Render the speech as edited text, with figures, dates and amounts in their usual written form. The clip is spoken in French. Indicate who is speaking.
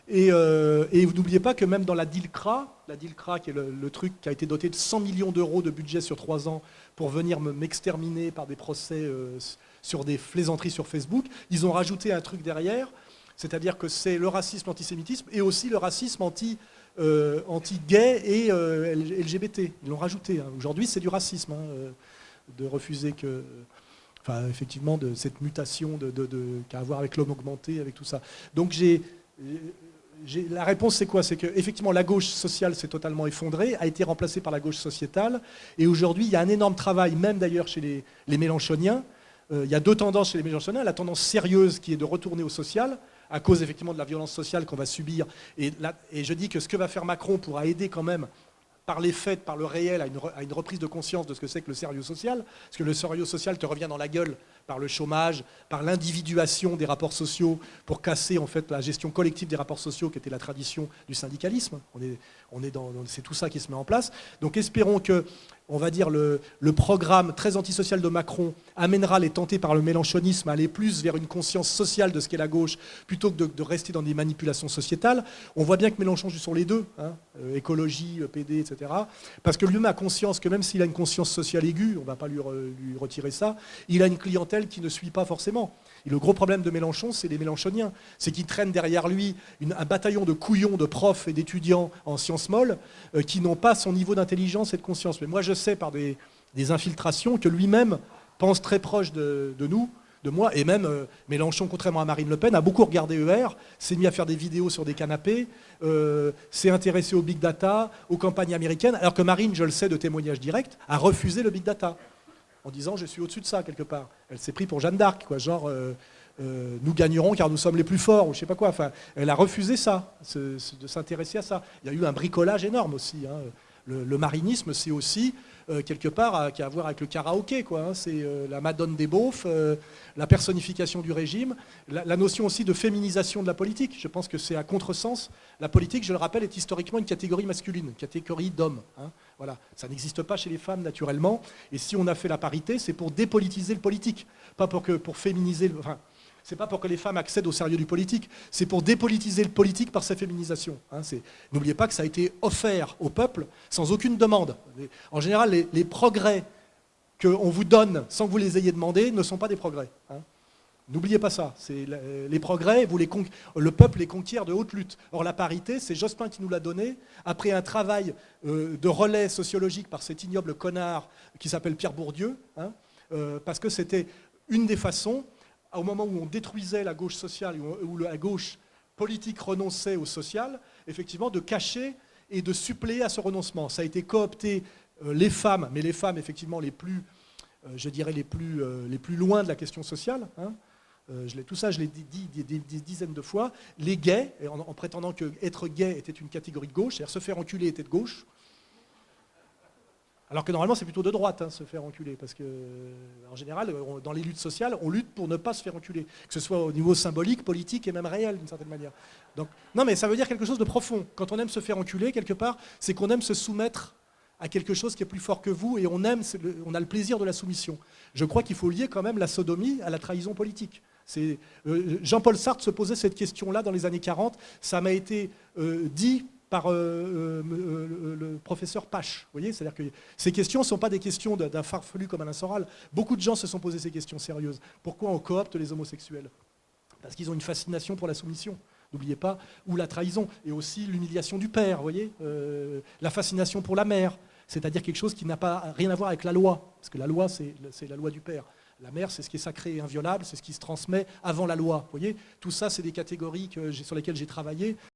Speaker 1: Et vous n'oubliez pas que même dans la DILCRA qui est le truc qui a été doté de 100 millions d'euros de budget sur 3 ans pour venir m'exterminer par des procès sur des plaisanteries sur Facebook, ils ont rajouté un truc derrière, c'est-à-dire que c'est le racisme, l'antisémitisme et aussi le racisme anti-gay et LGBT. Ils l'ont rajouté. Hein. Aujourd'hui, c'est du racisme de refuser que... Enfin, effectivement, de cette mutation qu'a à voir avec l'homme augmenté, avec tout ça. Donc la réponse, c'est quoi? C'est qu'effectivement, la gauche sociale s'est totalement effondrée, a été remplacée par la gauche sociétale. Et aujourd'hui, il y a un énorme travail, même d'ailleurs chez les Mélenchoniens. Il y a deux tendances chez les Mélenchoniens. La tendance sérieuse qui est de retourner au social, à cause effectivement de la violence sociale qu'on va subir. Et je dis que ce que va faire Macron pourra aider quand même par les faits, par le réel, à une reprise de conscience de ce que c'est que le sérieux social, parce que le sérieux social te revient dans la gueule par le chômage, par l'individuation des rapports sociaux, pour casser en fait la gestion collective des rapports sociaux, qui était la tradition du syndicalisme. C'est tout ça qui se met en place. Donc espérons que, on va dire, le programme très antisocial de Macron amènera les tentés par le mélenchonisme à aller plus vers une conscience sociale de ce qu'est la gauche, plutôt que de rester dans des manipulations sociétales. On voit bien que Mélenchon joue sur les deux, écologie, PD, etc. Parce que lui-même a conscience que même s'il a une conscience sociale aiguë, on ne va pas lui retirer ça, il a une clientèle qui ne suit pas forcément. Et le gros problème de Mélenchon, c'est les Mélenchoniens. C'est qu'il traîne derrière lui un bataillon de couillons, de profs et d'étudiants en sciences molles qui n'ont pas son niveau d'intelligence et de conscience. Mais moi, je sais par des infiltrations que lui-même pense très proche de nous, de moi, et même Mélenchon, contrairement à Marine Le Pen, a beaucoup regardé ER, s'est mis à faire des vidéos sur des canapés, s'est intéressé au big data, aux campagnes américaines, alors que Marine, je le sais de témoignages directs, a refusé le big data, en disant je suis au-dessus de ça quelque part. Elle s'est pris pour Jeanne d'Arc, quoi, genre nous gagnerons car nous sommes les plus forts, ou je sais pas quoi. Enfin, elle a refusé ça, de s'intéresser à ça. Il y a eu un bricolage énorme aussi. Hein. Le marinisme, c'est aussi quelque part qui a à voir avec le karaoké, quoi. Hein. C'est la Madone des beaufs, la personnification du régime, la notion aussi de féminisation de la politique. Je pense que c'est à contresens. La politique, je le rappelle, est historiquement une catégorie masculine, une catégorie d'hommes. Hein. Voilà. Ça n'existe pas chez les femmes naturellement. Et si on a fait la parité, c'est pour dépolitiser le politique, pas pour féminiser. Enfin, c'est pas pour que les femmes accèdent au sérieux du politique, c'est pour dépolitiser le politique par sa féminisation. Hein, n'oubliez pas que ça a été offert au peuple sans aucune demande. En général, les progrès qu'on vous donne sans que vous les ayez demandés ne sont pas des progrès. Hein. N'oubliez pas ça. Les progrès, le peuple les conquiert de haute lutte. Or, la parité, c'est Jospin qui nous l'a donné, après un travail de relais sociologique par cet ignoble connard qui s'appelle Pierre Bourdieu, hein, parce que c'était une des façons, au moment où on détruisait la gauche sociale, où la gauche politique renonçait au social, effectivement, de cacher et de suppléer à ce renoncement. Ça a été coopté les femmes, mais les femmes, effectivement, les plus, je dirais, les plus loin de la question sociale. Hein. Tout ça, je l'ai dit des dizaines de fois. Les gays, en prétendant qu'être gay était une catégorie de gauche, c'est-à-dire se faire enculer était de gauche. Alors que normalement, c'est plutôt de droite, hein, se faire enculer, parce que, en général, dans les luttes sociales, on lutte pour ne pas se faire enculer, que ce soit au niveau symbolique, politique et même réel, d'une certaine manière. Donc, non, mais ça veut dire quelque chose de profond. Quand on aime se faire enculer, quelque part, c'est qu'on aime se soumettre à quelque chose qui est plus fort que vous, et on a le plaisir de la soumission. Je crois qu'il faut lier quand même la sodomie à la trahison politique. Jean-Paul Sartre se posait cette question-là dans les années 40. Ça m'a été dit par le professeur Pache. Vous voyez, c'est-à-dire que ces questions ne sont pas des questions d'un farfelu comme Alain Soral. Beaucoup de gens se sont posés ces questions sérieuses. Pourquoi on coopte les homosexuels? Parce qu'ils ont une fascination pour la soumission, n'oubliez pas, ou la trahison, et aussi l'humiliation du père, vous voyez, la fascination pour la mère, c'est-à-dire quelque chose qui n'a pas rien à voir avec la loi, parce que la loi, c'est la loi du père. La mère, c'est ce qui est sacré et inviolable, c'est ce qui se transmet avant la loi. Vous voyez, tout ça, c'est des catégories sur lesquelles j'ai travaillé.